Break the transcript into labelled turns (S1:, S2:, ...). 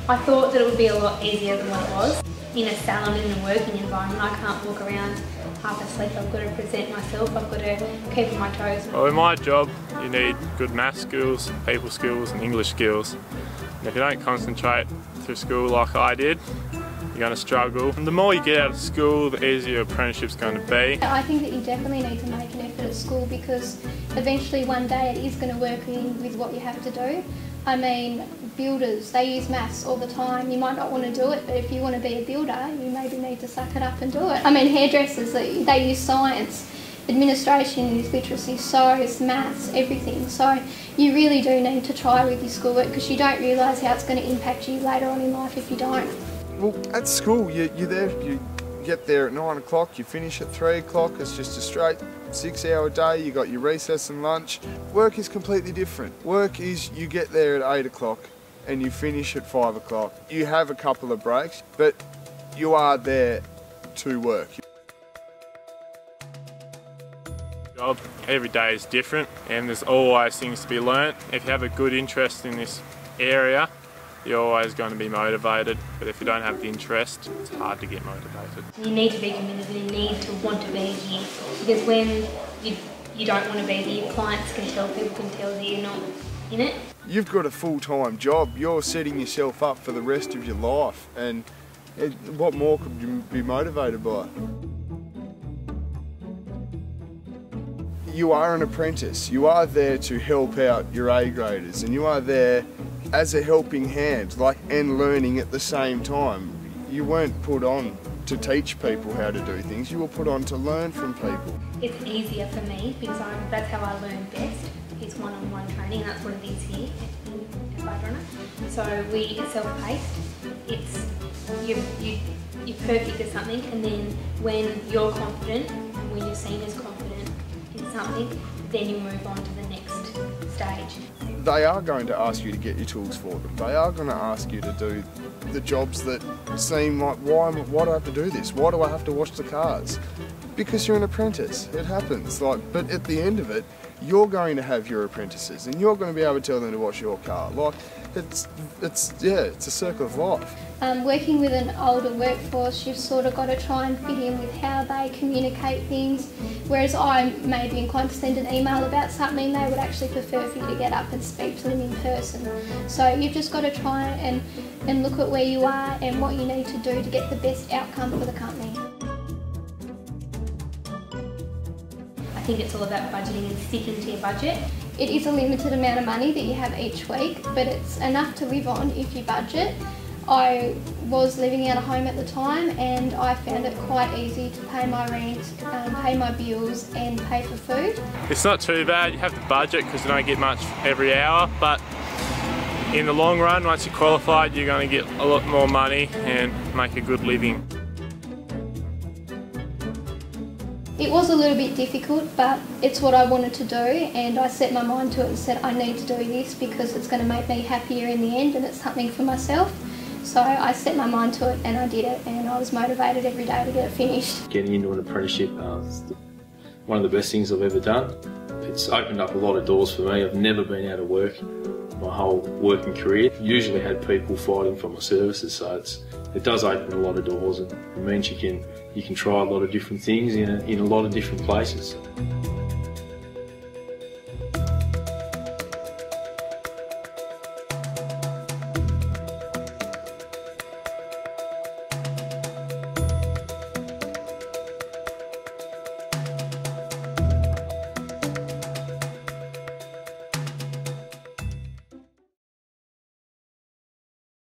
S1: I thought that it would be a lot easier than what it was. In a salon, in a working environment, I can't walk around half asleep. I've got to present myself, I've got to keep on my toes.
S2: Well, in my job, you need good math skills, people skills and English skills. And if you don't concentrate through school like I did, you're going to struggle. And the more you get out of school, the easier your apprenticeship's going to be.
S3: I think that you definitely need to make an effort at school, because eventually one day it is going to work in with what you have to do. I mean, builders, they use maths all the time. You might not want to do it, but if you want to be a builder, you maybe need to suck it up and do it. I mean, hairdressers, they use science. Administration is literacy, sews, maths, everything. So you really do need to try with your schoolwork, because you don't realise how it's going to impact you later on in life if you don't.
S4: Well, at school, you're there, you get there at 9 o'clock, you finish at 3 o'clock, it's just a straight 6-hour day, you got your recess and lunch. Work is completely different. Work is you get there at 8 o'clock and you finish at 5 o'clock. You have a couple of breaks, but you are there to work.
S2: Job every day is different and there's always things to be learnt. If you have a good interest in this area, you're always going to be motivated, but if you don't have the interest, it's hard to get motivated.
S1: You need to be committed and you need to want to be here, because when you don't want to be here, your clients can tell, people can tell that you're not in it.
S4: You've got a full-time job, you're setting yourself up for the rest of your life, and what more could you be motivated by? You are an apprentice, you are there to help out your A graders, and you are there as a helping hand, and learning at the same time. You weren't put on to teach people how to do things, you were put on to learn from people.
S1: It's easier for me because that's how I learn best, is one-on-one training, and that's what it is here at Budrunner. So it's self-paced, you're perfect at something, and then when you're confident, when you're seen as confident in something, then you move on to the next stage.
S4: They are going to ask you to get your tools for them. They are going to ask you to do the jobs that seem like, why do I have to do this? Why do I have to wash the cars? Because you're an apprentice, it happens. But at the end of it, you're going to have your apprentices and you're going to be able to tell them to wash your car. It's a circle of life.
S3: Working with an older workforce, you've sort of got to try and fit in with how they communicate things. Whereas I may be inclined to send an email about something, they would actually prefer for you to get up and speak to them in person. So you've just got to try and look at where you are and what you need to do to get the best outcome for the company.
S1: I think it's all about budgeting and sticking to your budget.
S3: It is a limited amount of money that you have each week, but it's enough to live on if you budget. I was living out of home at the time and I found it quite easy to pay my rent, pay my bills and pay for food.
S2: It's not too bad, you have to budget because you don't get much every hour, but in the long run, once you're qualified, you're going to get a lot more money and make a good living.
S3: It was a little bit difficult, but it's what I wanted to do, and I set my mind to it and said I need to do this because it's going to make me happier in the end and it's something for myself. So I set my mind to it and I did it, and I was motivated every day to get it finished.
S5: Getting into an apprenticeship is one of the best things I've ever done. It's opened up a lot of doors for me. I've never been out of work my whole working career. Usually had people fighting for my services, so it does open a lot of doors, and it means you can try a lot of different things in a lot of different places.